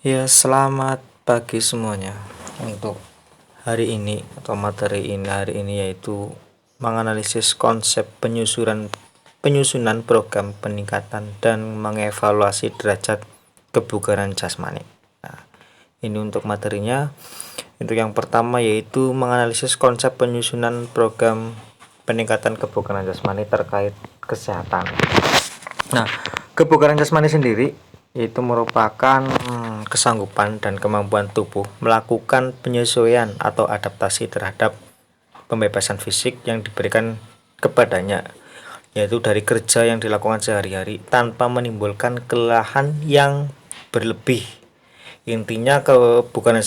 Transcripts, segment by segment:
Ya, selamat pagi semuanya. Untuk hari ini atau materi ini hari ini yaitu menganalisis konsep penyusunan program peningkatan dan mengevaluasi derajat kebugaran jasmani. Nah, ini untuk materinya. Untuk yang pertama yaitu menganalisis konsep penyusunan program peningkatan kebugaran jasmani terkait kesehatan. Nah, kebugaran jasmani sendiri itu merupakan kesanggupan dan kemampuan tubuh melakukan penyesuaian atau adaptasi terhadap pembebasan fisik yang diberikan kepadanya, yaitu dari kerja yang dilakukan sehari-hari tanpa menimbulkan kelelahan yang berlebih. Intinya kebugaran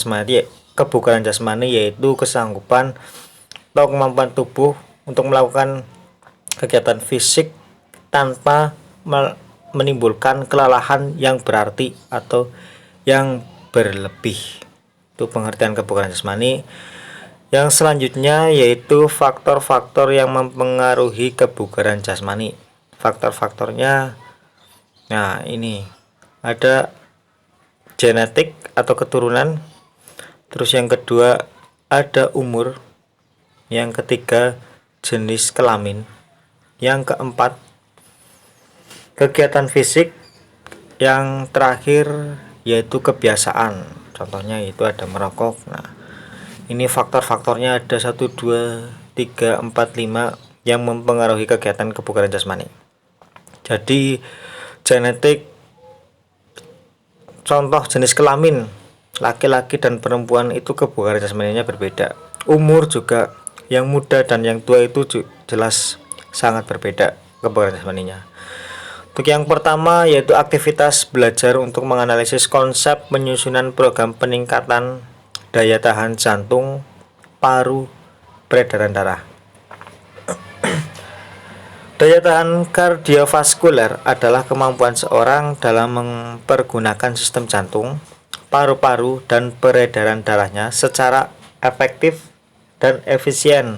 jasmani yaitu kesanggupan atau kemampuan tubuh untuk melakukan kegiatan fisik tanpa menimbulkan kelelahan yang berarti atau yang berlebih. Itu pengertian kebugaran jasmani. Yang selanjutnya yaitu faktor-faktor yang mempengaruhi kebugaran jasmani. Faktor-faktornya, nah ini ada genetik atau keturunan. Terus yang kedua ada umur. Yang ketiga jenis kelamin. Yang keempat kegiatan fisik. Yang terakhir yaitu kebiasaan, contohnya itu ada merokok. Nah, ini faktor-faktornya ada 1, 2, 3, 4, 5 yang mempengaruhi kegiatan kebugaran jasmani. Jadi genetik, contoh jenis kelamin laki-laki dan perempuan itu kebugaran jasmaninya berbeda. Umur juga, yang muda dan yang tua itu jelas sangat berbeda kebugaran jasmaninya. Untuk yang pertama yaitu aktivitas belajar untuk menganalisis konsep penyusunan program peningkatan daya tahan jantung, paru, peredaran darah. Daya tahan kardiovaskuler adalah kemampuan seorang dalam mempergunakan sistem jantung, paru-paru, dan peredaran darahnya secara efektif dan efisien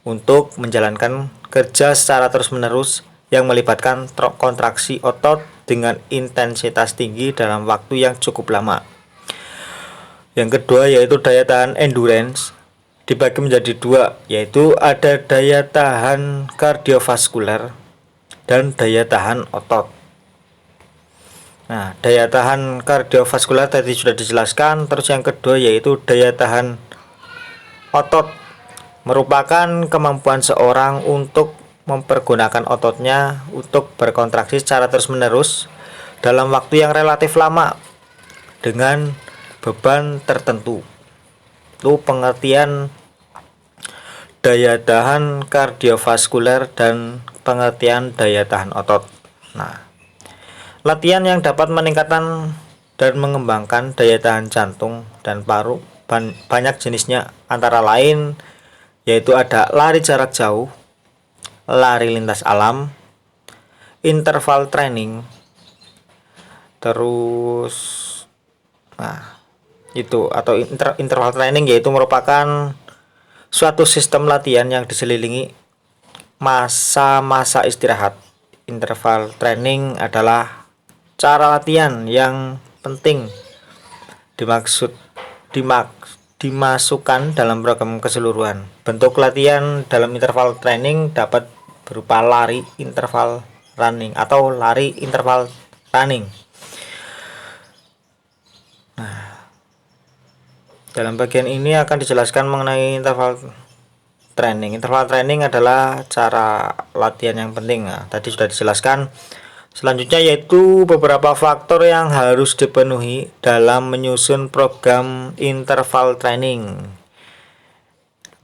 untuk menjalankan kerja secara terus-menerus yang melibatkan kontraksi otot dengan intensitas tinggi dalam waktu yang cukup lama. Yang kedua yaitu daya tahan endurance, dibagi menjadi dua, yaitu ada daya tahan kardiovaskuler dan daya tahan otot. Nah, daya tahan kardiovaskuler tadi sudah dijelaskan. Terus yang kedua yaitu daya tahan otot, merupakan kemampuan seorang untuk mempergunakan ototnya untuk berkontraksi secara terus-menerus dalam waktu yang relatif lama dengan beban tertentu. Itu pengertian daya tahan kardiovaskuler dan pengertian daya tahan otot. Nah, latihan yang dapat meningkatkan dan mengembangkan daya tahan jantung dan paru banyak jenisnya, antara lain yaitu ada lari jarak jauh, lari lintas alam, interval training. Terus itu atau interval training yaitu merupakan suatu sistem latihan yang diselilingi masa-masa istirahat. Interval training adalah cara latihan yang penting dimasukkan dalam program keseluruhan. Bentuk latihan dalam interval training dapat berupa lari interval running atau lari interval running. Nah, dalam bagian ini akan dijelaskan mengenai interval training. Interval training adalah cara latihan yang penting. Nah, tadi sudah dijelaskan. Selanjutnya yaitu beberapa faktor yang harus dipenuhi dalam menyusun program interval training.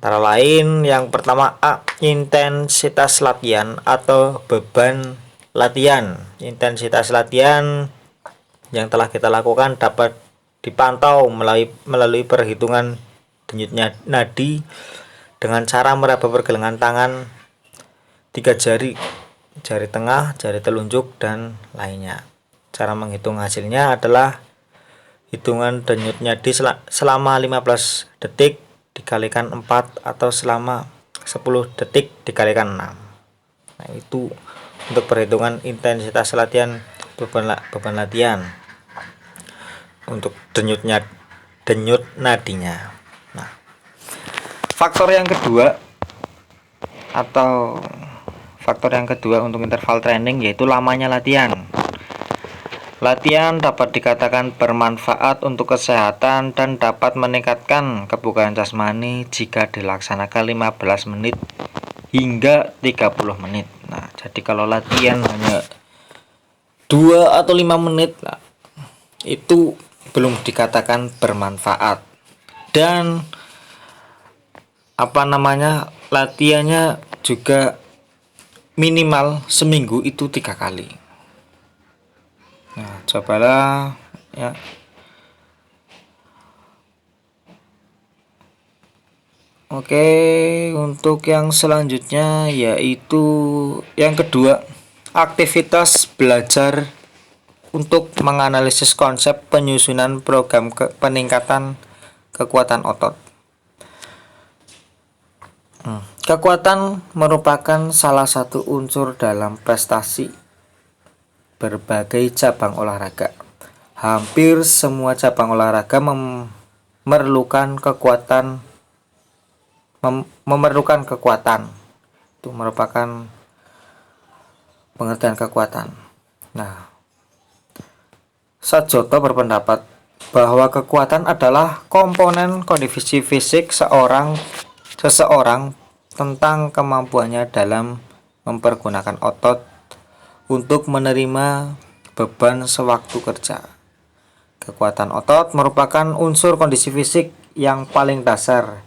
Antara lain yang pertama A, intensitas latihan atau beban latihan. Intensitas latihan yang telah kita lakukan dapat dipantau melalui perhitungan denyut nadi dengan cara meraba pergelangan tangan 3 jari, jari tengah, jari telunjuk, dan lainnya. Cara menghitung hasilnya adalah hitungan denyut nadi selama 15 detik dikalikan 4 atau selama 10 detik dikalikan 6. Nah, itu untuk perhitungan intensitas latihan beban latihan. untuk denyut nadinya. Nah, faktor yang kedua untuk interval training yaitu lamanya latihan. Latihan dapat dikatakan bermanfaat untuk kesehatan dan dapat meningkatkan kebugaran jasmani jika dilaksanakan 15 menit hingga 30 menit. Nah, jadi kalau latihan hanya 2 atau 5 menit, nah, itu belum dikatakan bermanfaat. Dan latihannya juga minimal seminggu itu 3 kali. Nah, cobalah ya. Oke, untuk yang selanjutnya yaitu yang kedua, aktivitas belajar untuk menganalisis konsep penyusunan program peningkatan kekuatan otot. Kekuatan merupakan salah satu unsur dalam prestasi berbagai cabang olahraga. Hampir semua cabang olahraga memerlukan kekuatan. Itu merupakan pengertian kekuatan. Nah, Sajoto berpendapat bahwa kekuatan adalah komponen kondisi fisik seseorang tentang kemampuannya dalam mempergunakan otot untuk menerima beban sewaktu kerja. Kekuatan otot merupakan unsur kondisi fisik yang paling dasar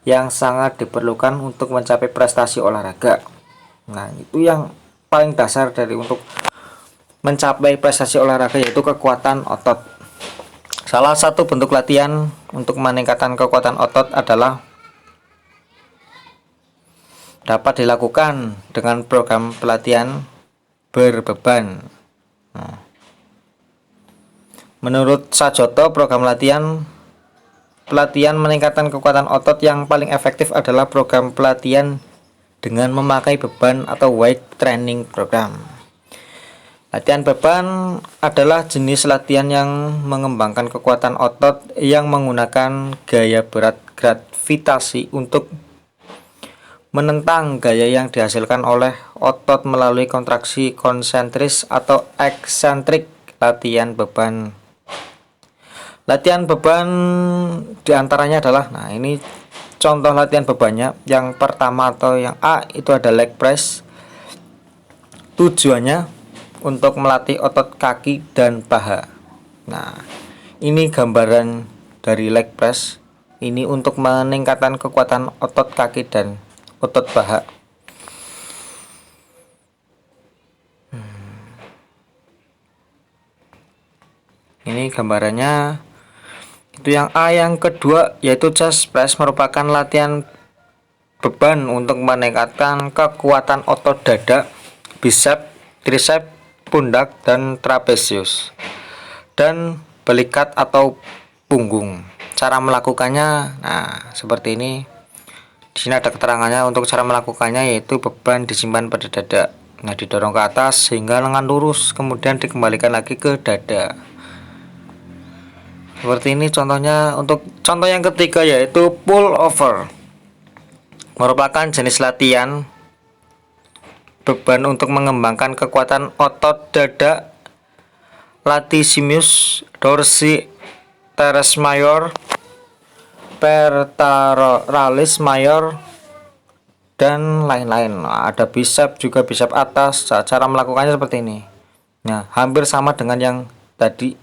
yang sangat diperlukan untuk mencapai prestasi olahraga. Nah, itu yang paling dasar untuk mencapai prestasi olahraga yaitu kekuatan otot. Salah satu bentuk latihan untuk meningkatkan kekuatan otot adalah dapat dilakukan dengan program pelatihan berbeban. Nah, menurut Sajoto, program pelatihan meningkatkan kekuatan otot yang paling efektif adalah program pelatihan dengan memakai beban atau weight training program. Latihan beban adalah jenis latihan yang mengembangkan kekuatan otot yang menggunakan gaya berat gravitasi untuk menentang gaya yang dihasilkan oleh otot melalui kontraksi konsentris atau eksentrik. Latihan beban diantaranya adalah, nah ini contoh latihan bebannya. Yang pertama atau yang A itu ada leg press. Tujuannya untuk melatih otot kaki dan paha. Nah, ini gambaran dari leg press. Ini untuk meningkatkan kekuatan otot kaki dan otot paha. Ini gambarannya. Itu yang A. Yang kedua yaitu chest press, merupakan latihan beban untuk meningkatkan kekuatan otot dada, bicep, tricep, pundak, dan trapezius, dan belikat atau punggung. Cara melakukannya, nah seperti ini. Di sini ada keterangannya. Untuk cara melakukannya yaitu beban disimpan pada dada. Nah, didorong ke atas sehingga lengan lurus, kemudian dikembalikan lagi ke dada. Seperti ini contohnya. Untuk contoh yang ketiga yaitu pull over, merupakan jenis latihan beban untuk mengembangkan kekuatan otot dada, latissimus dorsi, teres major, pectoralis major, dan lain-lain. Nah, ada bicep juga, bicep atas. Cara melakukannya seperti ini. Nah, hampir sama dengan yang tadi,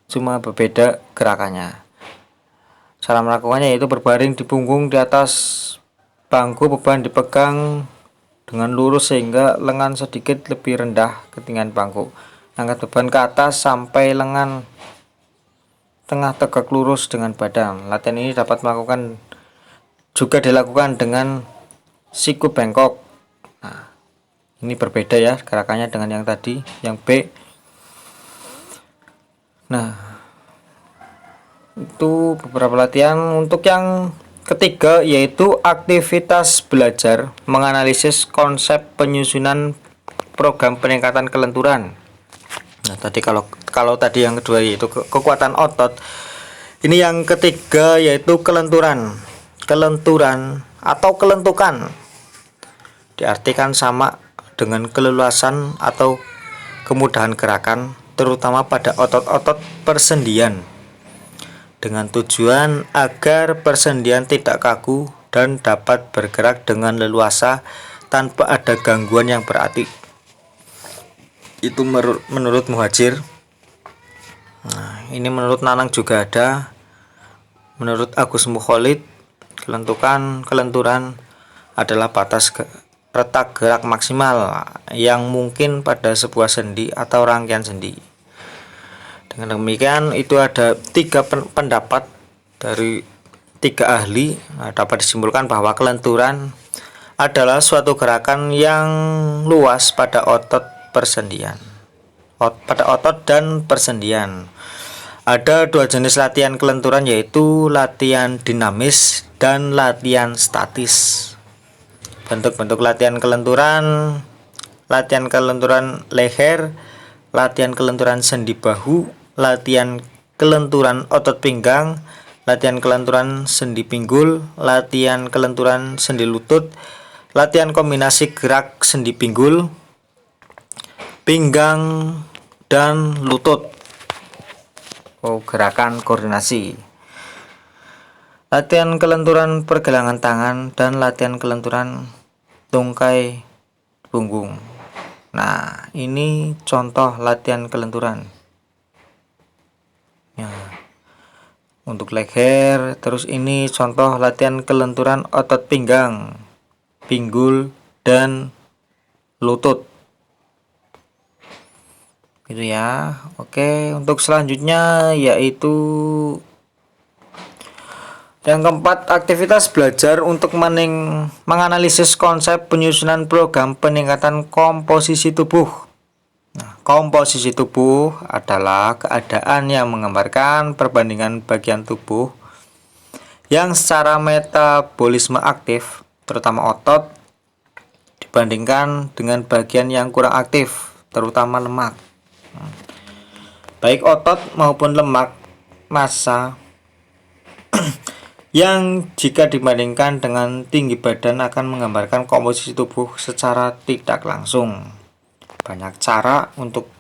cuma berbeda gerakannya. Cara melakukannya yaitu berbaring di punggung di atas bangku, beban dipegang dengan lurus sehingga lengan sedikit lebih rendah ketinggian bangku. Angkat beban ke atas sampai lengan tengah tegak lurus dengan badan. Latihan ini dapat juga dilakukan dengan siku bengkok. Nah, ini berbeda ya gerakannya dengan yang tadi, yang B. Nah, itu beberapa latihan. Untuk yang ketiga yaitu aktivitas belajar menganalisis konsep penyusunan program peningkatan kelenturan. Nah, tadi kalau tadi yang kedua yaitu kekuatan otot. Ini yang ketiga yaitu kelenturan. Kelenturan atau kelentukan diartikan sama dengan keleluasan atau kemudahan gerakan, terutama pada otot-otot persendian, dengan tujuan agar persendian tidak kaku dan dapat bergerak dengan leluasa tanpa ada gangguan yang berarti. Itu menurut Muhadjir. Nah, ini menurut Nanang juga ada. Menurut Agus Mukholid, kelenturan adalah batas retak gerak maksimal yang mungkin pada sebuah sendi atau rangkaian sendi. Dengan demikian, itu ada 3 pendapat dari 3 ahli. Nah, dapat disimpulkan bahwa kelenturan adalah suatu gerakan yang luas pada otot persendian. Pada otot dan persendian. Ada 2 jenis latihan kelenturan, yaitu latihan dinamis dan latihan statis. Bentuk-bentuk latihan kelenturan leher, latihan kelenturan sendi bahu, latihan kelenturan otot pinggang, latihan kelenturan sendi pinggul, latihan kelenturan sendi lutut, latihan kombinasi gerak sendi pinggul, pinggang, dan lutut. Gerakan koordinasi. Latihan kelenturan pergelangan tangan dan latihan kelenturan tungkai punggung. Nah, ini contoh latihan kelenturan. Ya. Untuk leher, terus ini contoh latihan kelenturan otot pinggang, pinggul, dan lutut. Gitu ya. Oke, untuk selanjutnya yaitu yang keempat, aktivitas belajar untuk menganalisis konsep penyusunan program peningkatan komposisi tubuh. Nah, komposisi tubuh adalah keadaan yang menggambarkan perbandingan bagian tubuh yang secara metabolisme aktif, terutama otot, dibandingkan dengan bagian yang kurang aktif, terutama lemak. Baik otot maupun lemak massa yang jika dibandingkan dengan tinggi badan akan menggambarkan komposisi tubuh secara tidak langsung. Banyak cara untuk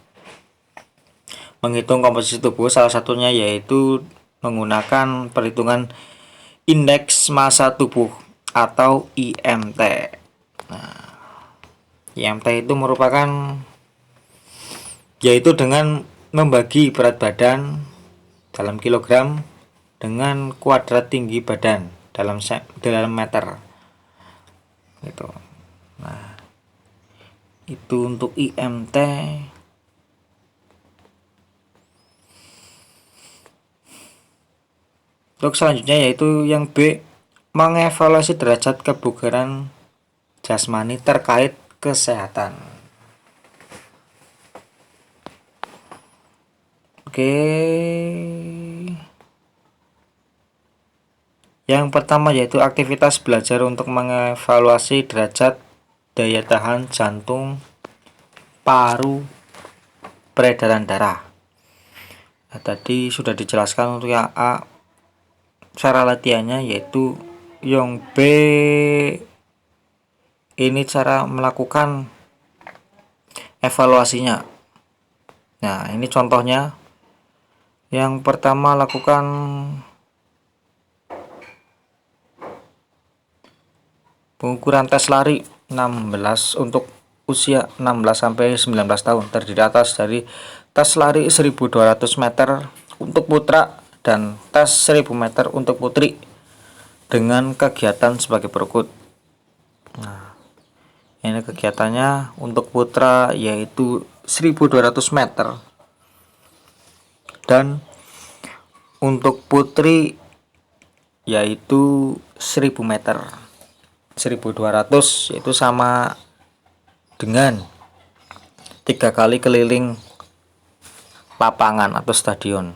menghitung komposisi tubuh, salah satunya yaitu menggunakan perhitungan indeks massa tubuh atau IMT. Nah, IMT itu merupakan yaitu dengan membagi berat badan dalam kilogram dengan kuadrat tinggi badan dalam meter. Gitu. Nah, itu untuk IMT. Untuk selanjutnya yaitu yang B, mengevaluasi derajat kebugaran jasmani terkait kesehatan. Oke. Yang pertama yaitu aktivitas belajar untuk mengevaluasi derajat daya tahan jantung, paru, peredaran darah. Nah, tadi sudah dijelaskan untuk yang A. Cara latihannya yaitu yang B, ini cara melakukan evaluasinya. Nah, ini contohnya. Yang pertama, lakukan pengukuran tes lari 16 untuk usia 16 sampai 19 tahun, terdiri atas dari tes lari 1200 meter untuk putra dan tes 1000 meter untuk putri dengan kegiatan sebagai berikut. Nah, ini kegiatannya untuk putra yaitu 1200 meter dan untuk putri yaitu 1000 meter. 1200 yaitu sama dengan 3 kali keliling lapangan atau stadion.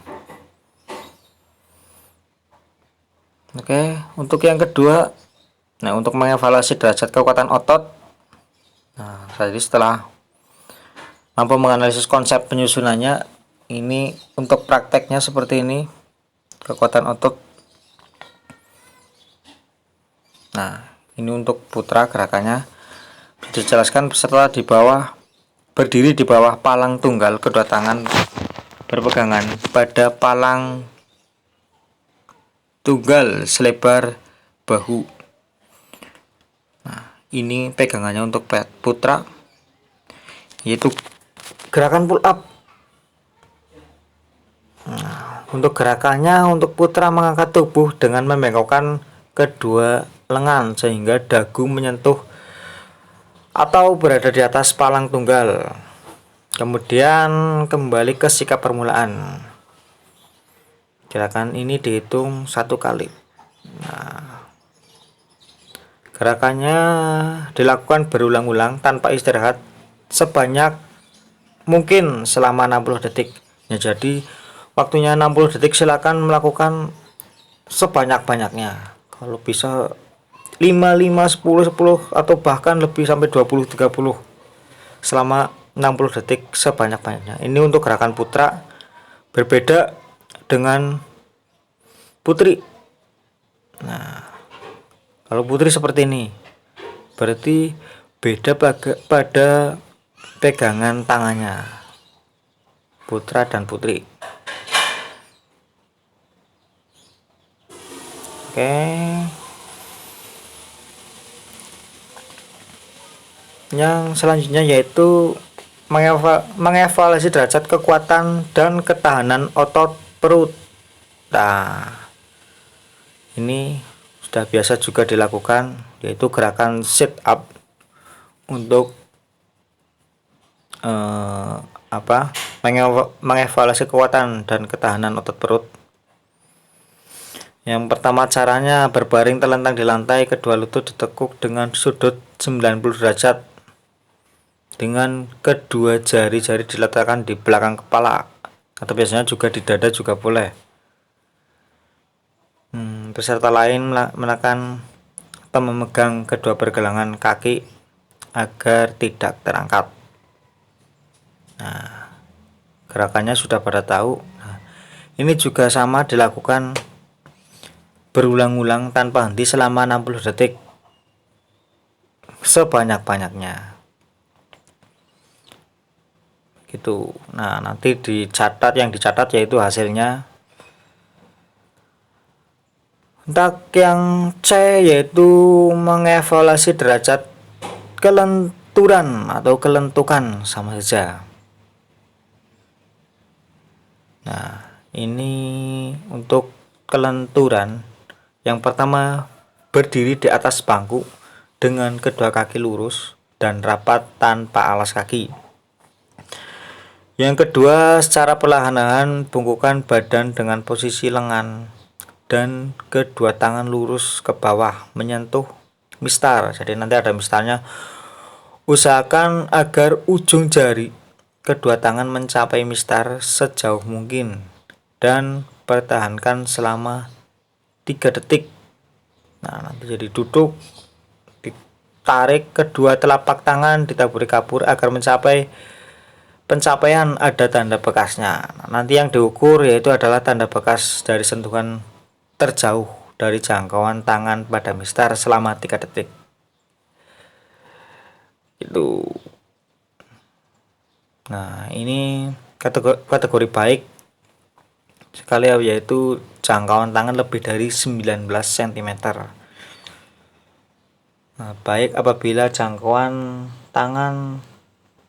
Oke, untuk yang kedua, nah untuk mengevaluasi derajat kekuatan otot. Nah, tadi setelah mampu menganalisis konsep penyusunannya. Ini untuk prakteknya seperti ini, kekuatan otot. Nah, ini untuk putra gerakannya dijelaskan setelah berdiri di bawah palang tunggal, kedua tangan berpegangan pada palang tunggal selebar bahu. Nah, ini pegangannya untuk putra, yaitu gerakan pull up. Nah, untuk gerakannya, untuk putra mengangkat tubuh dengan membengkokkan kedua lengan sehingga dagu menyentuh atau berada di atas palang tunggal. Kemudian kembali ke sikap permulaan. Gerakan ini dihitung 1 kali. Nah, gerakannya dilakukan berulang-ulang tanpa istirahat sebanyak mungkin selama 60 detik. Ya, jadi waktunya 60 detik, silakan melakukan sebanyak-banyaknya. Kalau bisa 5, 5, 10, 10 atau bahkan lebih sampai 20, 30 selama 60 detik sebanyak-banyaknya. Ini untuk gerakan putra, berbeda dengan putri. Nah, kalau putri seperti ini, berarti beda pada pegangan tangannya, putra dan putri. Oke. Yang selanjutnya yaitu mengevaluasi derajat kekuatan dan ketahanan otot perut. Nah, ini sudah biasa juga dilakukan, yaitu gerakan sit up untuk mengevaluasi kekuatan dan ketahanan otot perut. Yang pertama, caranya berbaring telentang di lantai, kedua lutut ditekuk dengan sudut 90 derajat dengan kedua jari-jari diletakkan di belakang kepala, atau biasanya juga di dada juga boleh. Peserta lain menekan atau memegang kedua pergelangan kaki agar tidak terangkat. Nah, gerakannya sudah pada tahu. Nah, ini juga sama dilakukan berulang-ulang tanpa henti selama 60 detik sebanyak-banyaknya gitu. Nah, nanti yang dicatat yaitu hasilnya. Untuk yang C yaitu mengevaluasi derajat kelenturan atau kelentukan, sama saja. Nah, ini untuk kelenturan. Yang pertama, berdiri di atas bangku dengan kedua kaki lurus dan rapat tanpa alas kaki. Yang kedua, secara perlahan-lahan bungkukkan badan dengan posisi lengan dan kedua tangan lurus ke bawah menyentuh mistar. Jadi nanti ada mistarnya. Usahakan agar ujung jari kedua tangan mencapai mistar sejauh mungkin dan pertahankan selama 3 detik. Nah, nanti jadi duduk, ditarik kedua telapak tangan, ditaburi kapur agar mencapai pencapaian ada tanda bekasnya. Nah, nanti yang diukur yaitu adalah tanda bekas dari sentuhan terjauh dari jangkauan tangan pada mistar selama 3 detik. Itu. Nah, ini kategori baik sekali, yaitu jangkauan tangan lebih dari 19 cm. Nah, baik apabila jangkauan tangan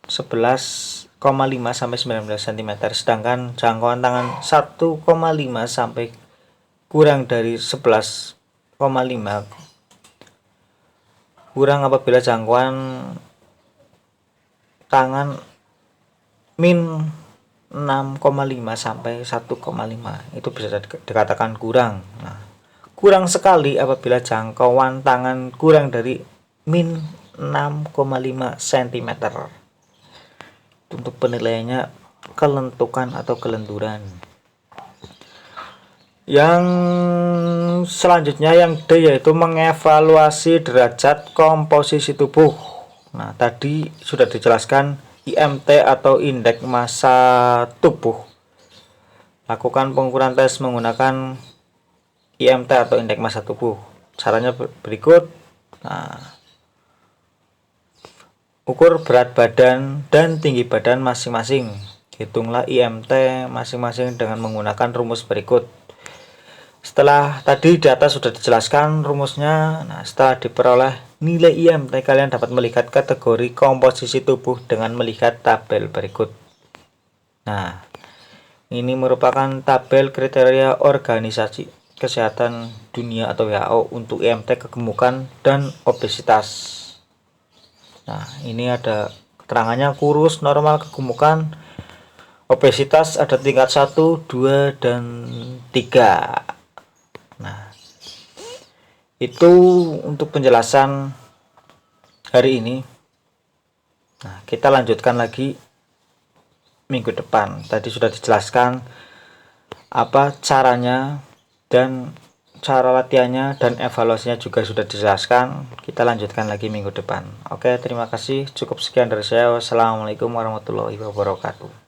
11,5 sampai 19 cm, sedangkan jangkauan tangan 1,5 sampai kurang dari 11,5, kurang apabila jangkauan tangan min 6,5 sampai 1,5, itu bisa dikatakan kurang. Nah, kurang sekali apabila jangkauan tangan kurang dari min 6,5 cm. Untuk penilaiannya kelentukan atau kelenturan. Yang selanjutnya yang D yaitu mengevaluasi derajat komposisi tubuh. Nah, tadi sudah dijelaskan IMT atau indeks massa tubuh. Lakukan pengukuran tes menggunakan IMT atau indeks massa tubuh. Caranya berikut. Nah, ukur berat badan dan tinggi badan masing-masing. Hitunglah IMT masing-masing dengan menggunakan rumus berikut. Setelah tadi di atas sudah dijelaskan rumusnya, nah setelah diperoleh nilai IMT, kalian dapat melihat kategori komposisi tubuh dengan melihat tabel berikut. Nah, ini merupakan tabel kriteria Organisasi Kesehatan Dunia atau WHO untuk IMT kegemukan dan obesitas. Nah, ini ada keterangannya: kurus, normal, kegemukan, obesitas ada tingkat 1, 2, dan 3. Nah, itu untuk penjelasan hari ini. Nah, kita lanjutkan lagi minggu depan. Tadi sudah dijelaskan apa caranya dan cara latihannya dan evaluasinya juga sudah dijelaskan. Kita lanjutkan lagi minggu depan. Oke, terima kasih. Cukup sekian dari saya. Wassalamualaikum warahmatullahi wabarakatuh.